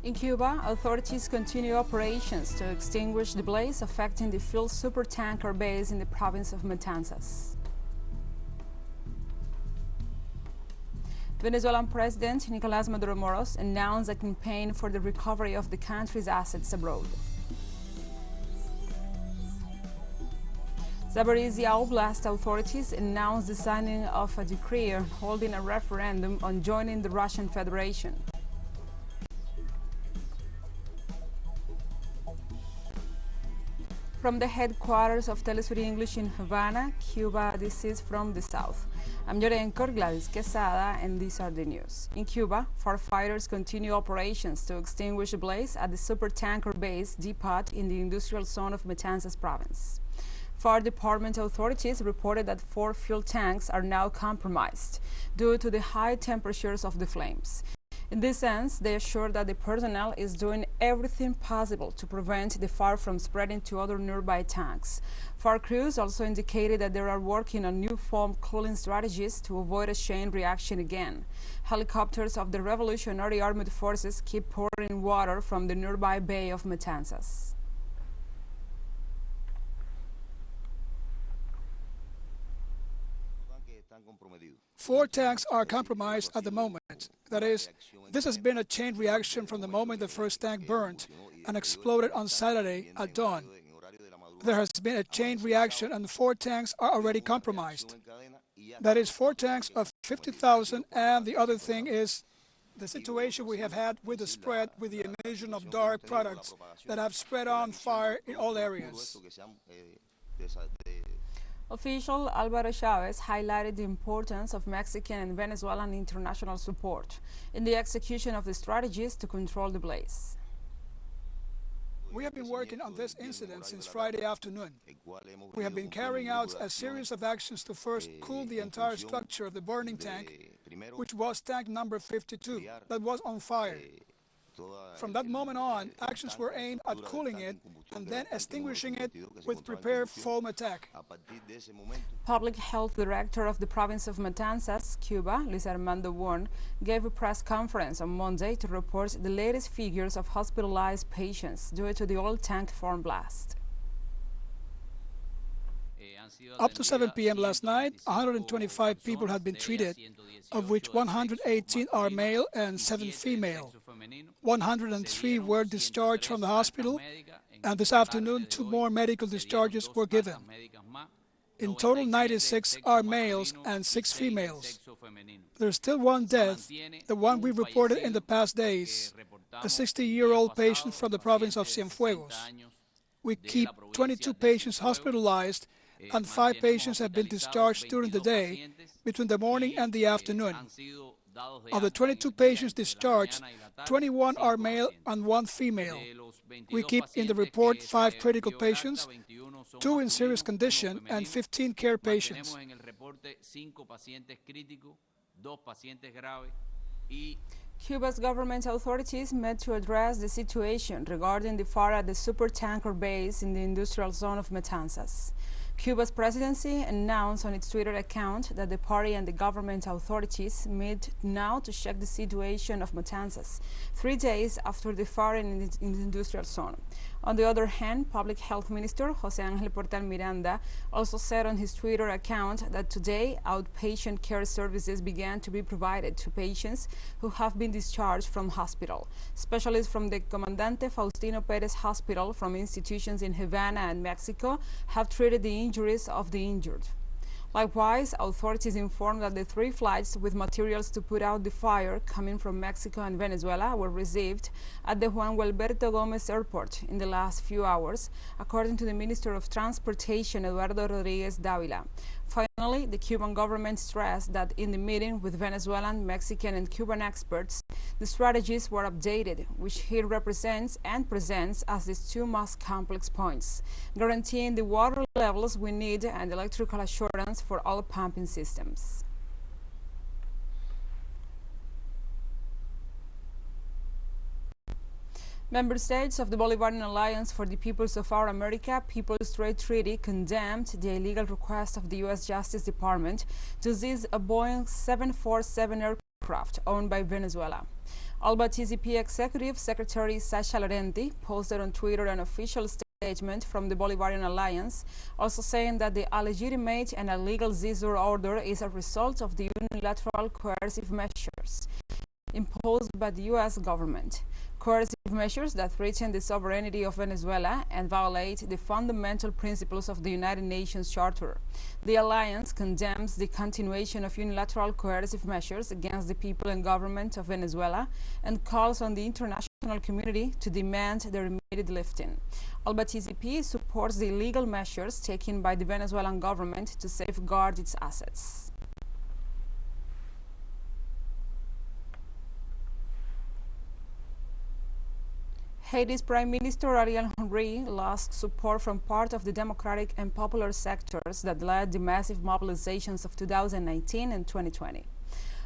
In Cuba, authorities continue operations to extinguish the blaze affecting the fuel supertanker base in the province of Matanzas. Venezuelan President Nicolás Maduro Moros announced a campaign for the recovery of the country's assets abroad. Zaporizhzhia Oblast authorities announced the signing of a decree holding a referendum on joining the Russian Federation. From the headquarters of TeleSUR English in Havana, Cuba, this is From the South. I'm your anchor, Gladys Quesada, and these are the news. In Cuba, firefighters continue operations to extinguish a blaze at the supertanker base depot in the industrial zone of Matanzas province. Fire department authorities reported that 4 fuel tanks are now compromised due to the high temperatures of the flames. In this sense, they assure that the personnel is doing everything possible to prevent the fire from spreading to other nearby tanks. Fire crews also indicated that they are working on new foam cooling strategies to avoid a chain reaction again. Helicopters of the Revolutionary Armed Forces keep pouring water from the nearby bay of Matanzas. 4 tanks are compromised at the moment. That is, this has been a chain reaction from the moment the first tank burned and exploded on Saturday at dawn. There has been a chain reaction and 4 tanks are already compromised. That is 4 tanks of 50,000, and the other thing is the situation we have had with the spread, with the emission of dark products that have spread on fire in all areas. Official Álvaro Chávez highlighted the importance of Mexican and Venezuelan international support in the execution of the strategies to control the blaze. We have been working on this incident since Friday afternoon. We have been carrying out a series of actions to first cool the entire structure of the burning tank, which was tank number 52, that was on fire. From that moment on, actions were aimed at cooling it and then extinguishing it with prepared foam attack. Public Health Director of the province of Matanzas, Cuba, Luis Armando Warren, gave a press conference on Monday to report the latest figures of hospitalized patients due to the oil tank foam blast. Up to 7 p.m. last night, 125 people had been treated, of which 118 are male and 7 female. 103 were discharged from the hospital, and this afternoon 2 more medical discharges were given. In total, 96 are males and 6 females. There's still 1 death, the one we reported in the past days, a 60-year-old patient from the province of Cienfuegos. We keep 22 patients hospitalized, and 5 patients have been discharged during the day, between the morning and the afternoon. Of the 22 patients discharged, 21 are male and 1 female. We keep in the report 5 critical patients, 2 in serious condition, and 15 care patients. Cuba's government authorities met to address the situation regarding the fire at the supertanker base in the industrial zone of Matanzas. Cuba's presidency announced on its Twitter account that the party and the government authorities meet now to check the situation of Matanzas, 3 days after the fire in the industrial zone. On the other hand, Public Health Minister José Ángel Portal Miranda also said on his Twitter account that today outpatient care services began to be provided to patients who have been discharged from hospital. Specialists from the Comandante Faustino Pérez Hospital from institutions in Havana and Mexico have treated the injuries of the injured. Likewise, authorities informed that the 3 flights with materials to put out the fire coming from Mexico and Venezuela were received at the Juan Gualberto Gómez Airport in the last few hours, according to the Minister of Transportation, Eduardo Rodríguez Dávila. Finally, the Cuban government stressed that in the meeting with Venezuelan, Mexican, and Cuban experts, the strategies were updated, which he represents and presents as these 2 most complex points, guaranteeing the water levels we need and electrical assurance for all pumping systems. Member states of the Bolivarian Alliance for the Peoples of Our America People's Trade Treaty condemned the illegal request of the U.S. Justice Department to seize a Boeing 747 aircraft owned by Venezuela. Alba TCP Executive Secretary Sasha Laurenti posted on Twitter an official statement from the Bolivarian Alliance, also saying that the illegitimate and illegal ZSUR order is a result of the unilateral coercive measures imposed by the U.S. government. Coercive measures that threaten the sovereignty of Venezuela and violate the fundamental principles of the United Nations Charter. The Alliance condemns the continuation of unilateral coercive measures against the people and government of Venezuela and calls on the international community to demand their immediate lifting. Alba TCP supports the illegal measures taken by the Venezuelan government to safeguard its assets. Haiti's Prime Minister Ariel Henry lost support from part of the democratic and popular sectors that led the massive mobilizations of 2019 and 2020.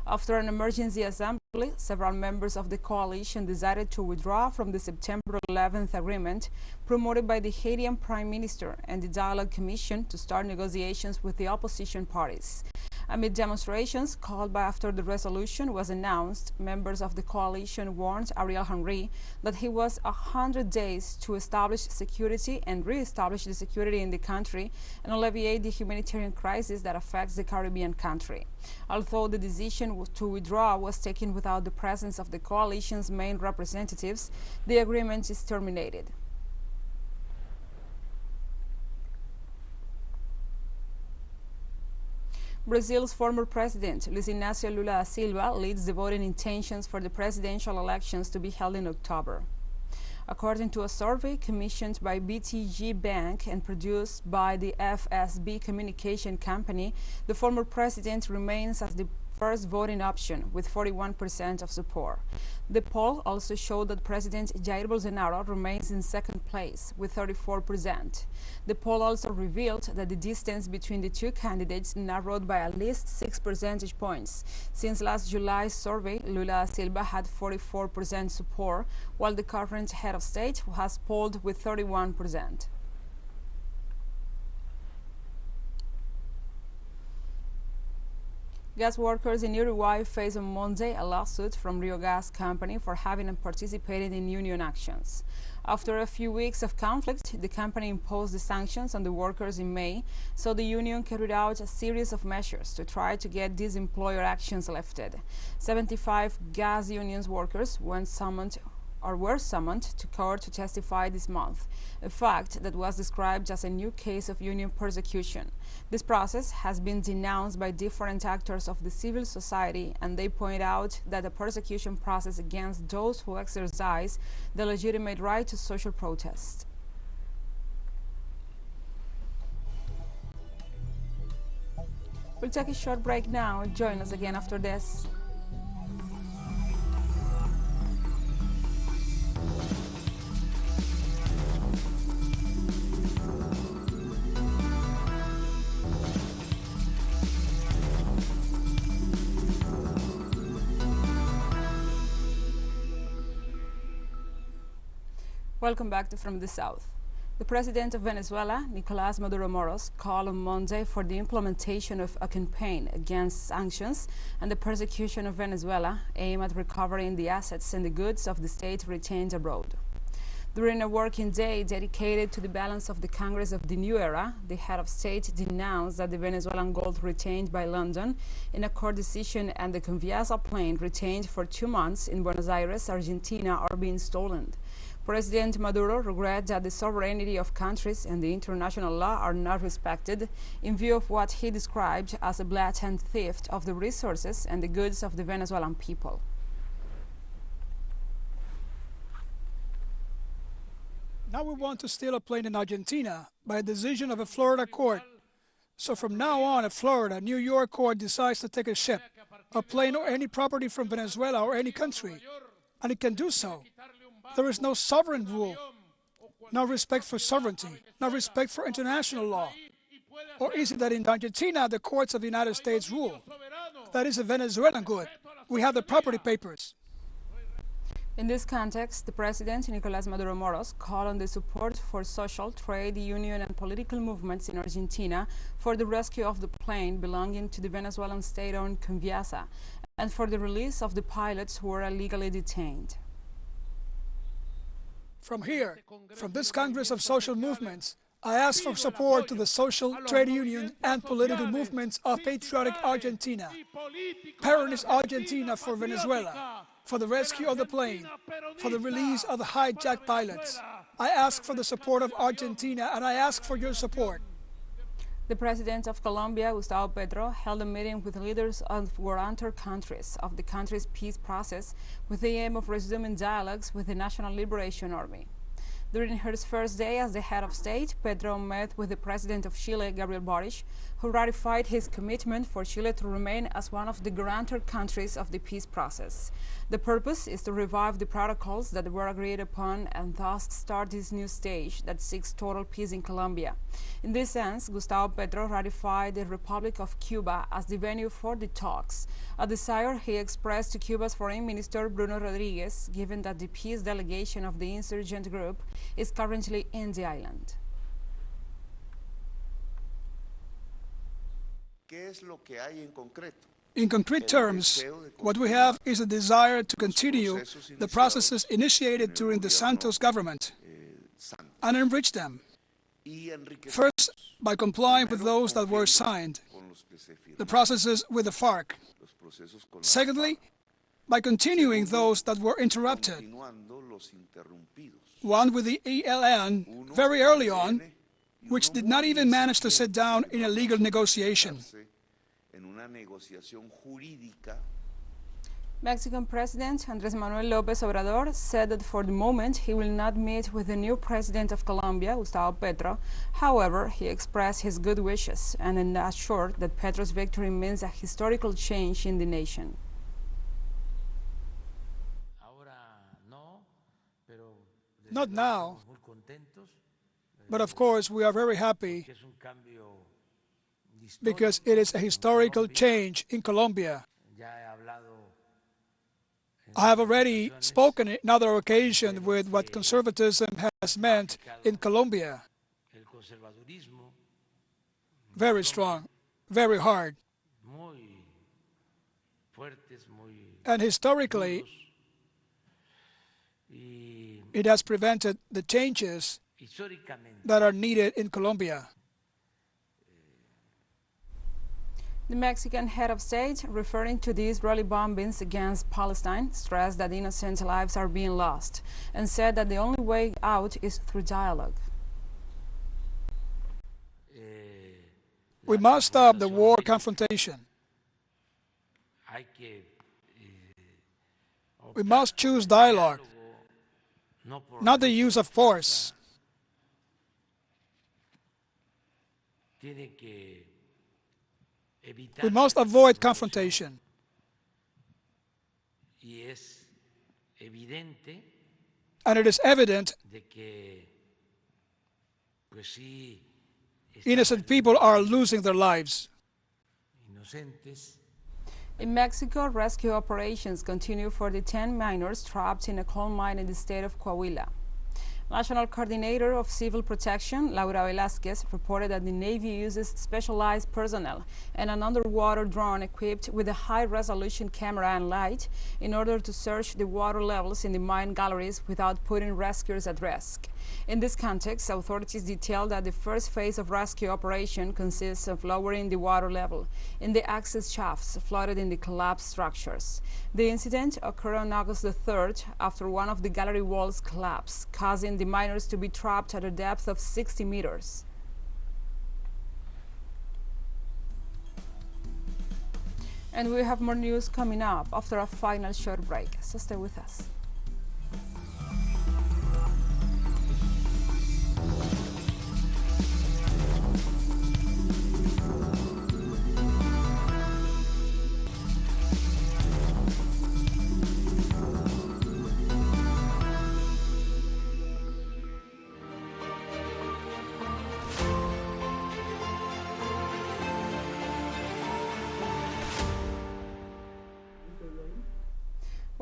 After an emergency assembly, several members of the coalition decided to withdraw from the September 11th agreement promoted by the Haitian Prime Minister and the Dialogue Commission to start negotiations with the opposition parties. Amid demonstrations called by after the resolution was announced, members of the coalition warned Ariel Henry that he was 100 days to establish security and re-establish the security in the country and alleviate the humanitarian crisis that affects the Caribbean country. Although the decision to withdraw was taken without the presence of the coalition's main representatives, the agreement is terminated. Brazil's former president, Luiz Inácio Lula da Silva, leads the voting intentions for the presidential elections to be held in October. According to a survey commissioned by BTG Bank and produced by the FSB communication company, the former president remains as the first voting option with 41% of support. The poll also showed that President Jair Bolsonaro remains in second place with 34%. The poll also revealed that the distance between the two candidates narrowed by at least 6 percentage points. Since last July's survey, Lula da Silva had 44% support, while the current head of state has polled with 31%. Gas workers in Uruguay face on Monday a lawsuit from Rio Gas Company for having participated in union actions. After a few weeks of conflict, the company imposed the sanctions on the workers in May, so the union carried out a series of measures to try to get these employer actions lifted. 75 gas unions workers were summoned to court to testify this month, a fact that was described as a new case of union persecution. This process has been denounced by different actors of the civil society, and they point out that the persecution process against those who exercise the legitimate right to social protest. We'll take a short break now. Join us again after this. Welcome back to From the South. The president of Venezuela, Nicolás Maduro Moros, called on Monday for the implementation of a campaign against sanctions and the persecution of Venezuela aimed at recovering the assets and the goods of the state retained abroad. During a working day dedicated to the balance of the Congress of the New Era, the head of state denounced that the Venezuelan gold retained by London in a court decision and the Conviasa plane retained for 2 months in Buenos Aires, Argentina, are being stolen. President Maduro regrets that the sovereignty of countries and the international law are not respected in view of what he described as a blatant theft of the resources and the goods of the Venezuelan people. Now we want to steal a plane in Argentina by a decision of a Florida court. So from now on, a Florida, New York court decides to take a ship, a plane, or any property from Venezuela or any country, and it can do so. There is no sovereign rule, no respect for sovereignty, no respect for international law. Or is it that in Argentina, the courts of the United States rule? That is a Venezuelan good. We have the property papers. In this context, the president, Nicolás Maduro Moros, called on the support for social, trade, union, and political movements in Argentina for the rescue of the plane belonging to the Venezuelan state-owned Conviasa, and for the release of the pilots who were illegally detained. From here, from this Congress of Social Movements, I ask for support to the social, trade union, and political movements of patriotic Argentina, Peronist Argentina for Venezuela, for the rescue of the plane, for the release of the hijacked pilots. I ask for the support of Argentina, and I ask for your support. The President of Colombia, Gustavo Petro, held a meeting with leaders of guarantor countries of the country's peace process with the aim of resuming dialogues with the National Liberation Army. During his first day as the head of state, Petro met with the President of Chile, Gabriel Boric, who ratified his commitment for Chile to remain as one of the guarantor countries of the peace process. The purpose is to revive the protocols that were agreed upon and thus start this new stage that seeks total peace in Colombia. In this sense, Gustavo Petro ratified the Republic of Cuba as the venue for the talks, a desire he expressed to Cuba's Foreign Minister Bruno Rodriguez, given that the peace delegation of the insurgent group is currently in the island. In concrete terms, what we have is a desire to continue the processes initiated during the Santos government and enrich them. First, by complying with those that were signed, the processes with the FARC. Secondly, by continuing those that were interrupted. One with the ELN very early on, which did not even manage to sit down in a legal negotiation. Mexican President Andrés Manuel López Obrador said that for the moment he will not meet with the new President of Colombia, Gustavo Petro. However, he expressed his good wishes and assured that Petro's victory means a historical change in the nation. Not now, but of course we are very happy because it is a historical change in Colombia. I have already spoken on another occasion with what conservatism has meant in Colombia. Very strong, very hard. And historically, it has prevented the changes that are needed in Colombia. The Mexican head of state, referring to the Israeli bombings against Palestine, stressed that innocent lives are being lost and said that the only way out is through dialogue. We must stop the war confrontation. We must choose dialogue, not the use of force. We must avoid confrontation. And it is evident innocent people are losing their lives. In Mexico, rescue operations continue for the 10 miners trapped in a coal mine in the state of Coahuila. National Coordinator of Civil Protection, Laura Velázquez, reported that the Navy uses specialized personnel and an underwater drone equipped with a high-resolution camera and light in order to search the water levels in the mine galleries without putting rescuers at risk. In this context, authorities detailed that the first phase of rescue operation consists of lowering the water level in the access shafts flooded in the collapsed structures. The incident occurred on August the 3rd after one of the gallery walls collapsed, causing the miners to be trapped at a depth of 60 meters. And we have more news coming up after a final short break, so stay with us.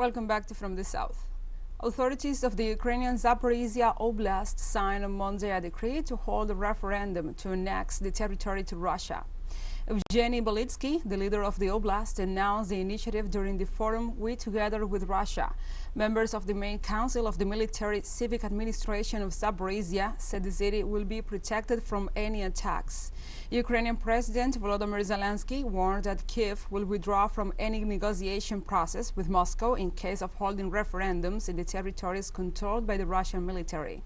Welcome back to From the South. Authorities of the Ukrainian Zaporizhzhia Oblast signed on Monday a decree to hold a referendum to annex the territory to Russia. Evgeny Belitsky, the leader of the oblast, announced the initiative during the forum We Together with Russia. Members of the main council of the military civic administration of Zaporizhzhia said the city will be protected from any attacks. Ukrainian President Volodymyr Zelensky warned that Kiev will withdraw from any negotiation process with Moscow in case of holding referendums in the territories controlled by the Russian military.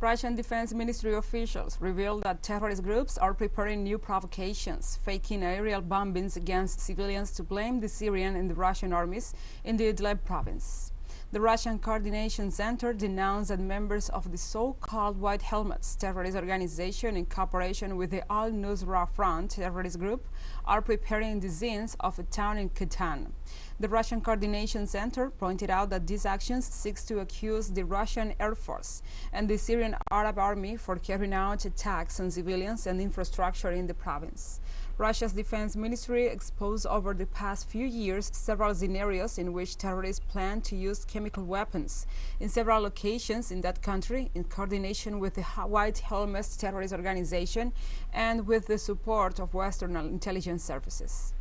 Russian Defense Ministry officials revealed that terrorist groups are preparing new provocations, faking aerial bombings against civilians to blame the Syrian and the Russian armies in the Idlib province. The Russian Coordination Center denounced that members of the so-called White Helmets terrorist organization in cooperation with the Al-Nusra Front terrorist group are preparing the scenes of a town in Katan. The Russian Coordination Center pointed out that these actions seek to accuse the Russian Air Force and the Syrian Arab Army for carrying out attacks on civilians and infrastructure in the province. Russia's defense ministry exposed over the past few years several scenarios in which terrorists plan to use chemical weapons in several locations in that country in coordination with the White Helmets terrorist organization and with the support of Western intelligence services.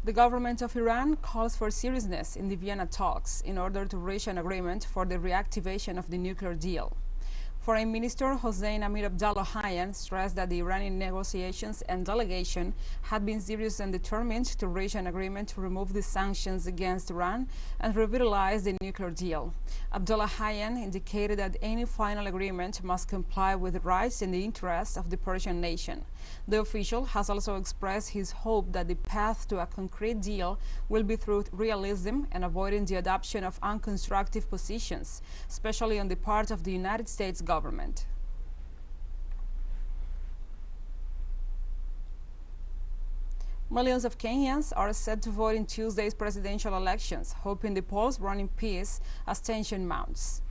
The government of Iran calls for seriousness in the Vienna talks in order to reach an agreement for the reactivation of the nuclear deal. Foreign Minister Hossein Amir-Abdollahian stressed that the Iranian negotiations and delegation had been serious and determined to reach an agreement to remove the sanctions against Iran and revitalize the nuclear deal. Abdollahian indicated that any final agreement must comply with the rights and the interests of the Persian nation. The official has also expressed his hope that the path to a concrete deal will be through realism and avoiding the adoption of unconstructive positions, especially on the part of the United States government. Millions of Kenyans are set to vote in Tuesday's presidential elections, hoping the polls run in peace as tension mounts.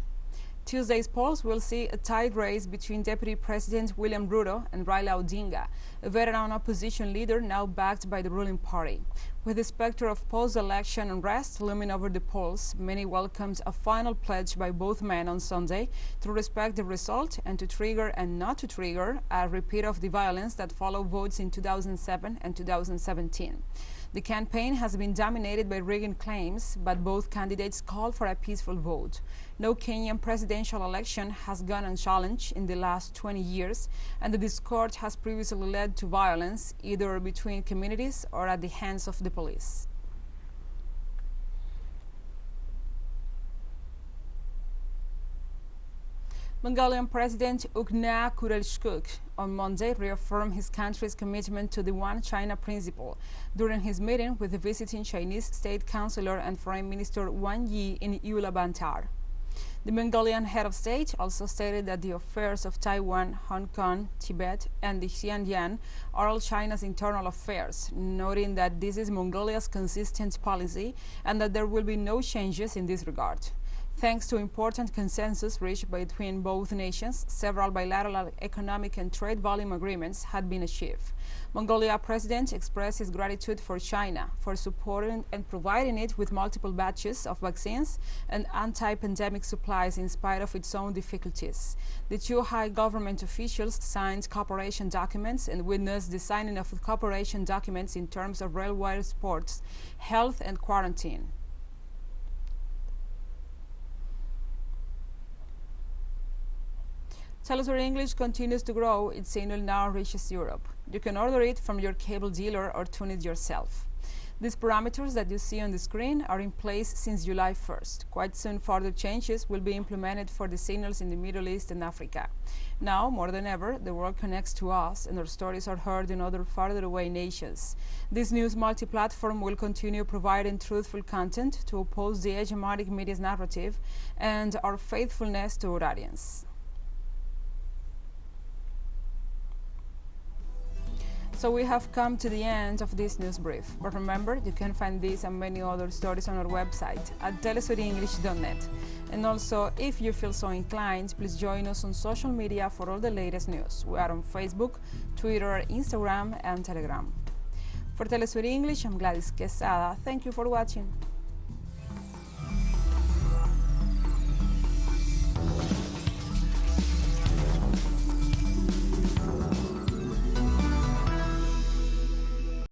Tuesday's polls will see a tight race between Deputy President William Ruto and Raila Odinga, a veteran opposition leader now backed by the ruling party. With the specter of post-election unrest looming over the polls, many welcomed a final pledge by both men on Sunday to respect the result and to trigger and not to trigger a repeat of the violence that followed votes in 2007 and 2017. The campaign has been dominated by rigging claims, but both candidates called for a peaceful vote. No Kenyan presidential election has gone unchallenged in the last 20 years, and the discord has previously led to violence, either between communities or at the hands of the police. Mongolian President Ugna Kurelshkuk on Monday reaffirmed his country's commitment to the One China principle during his meeting with the visiting Chinese State Councilor and Foreign Minister Wang Yi in Ulaanbaatar. The Mongolian head of state also stated that the affairs of Taiwan, Hong Kong, Tibet, and the Xinjiang are all China's internal affairs, noting that this is Mongolia's consistent policy and that there will be no changes in this regard. Thanks to important consensus reached between both nations, several bilateral economic and trade volume agreements had been achieved. Mongolia President expressed his gratitude for China for supporting and providing it with multiple batches of vaccines and anti-pandemic supplies in spite of its own difficulties. The two high government officials signed cooperation documents and witnessed the signing of cooperation documents in terms of railway sports, health and quarantine. TeleSUR English continues to grow. Its signal now reaches Europe. You can order it from your cable dealer or tune it yourself. These parameters that you see on the screen are in place since July 1st. Quite soon, further changes will be implemented for the signals in the Middle East and Africa. Now, more than ever, the world connects to us and our stories are heard in other farther away nations. This news multi-platform will continue providing truthful content to oppose the hegemonic media's narrative and our faithfulness to our audience. So we have come to the end of this news brief. But remember, you can find this and many other stories on our website at telesurenglish.net. And also, if you feel so inclined, please join us on social media for all the latest news. We are on Facebook, Twitter, Instagram, and Telegram. For TeleSUR English, I'm Gladys Quesada. Thank you for watching.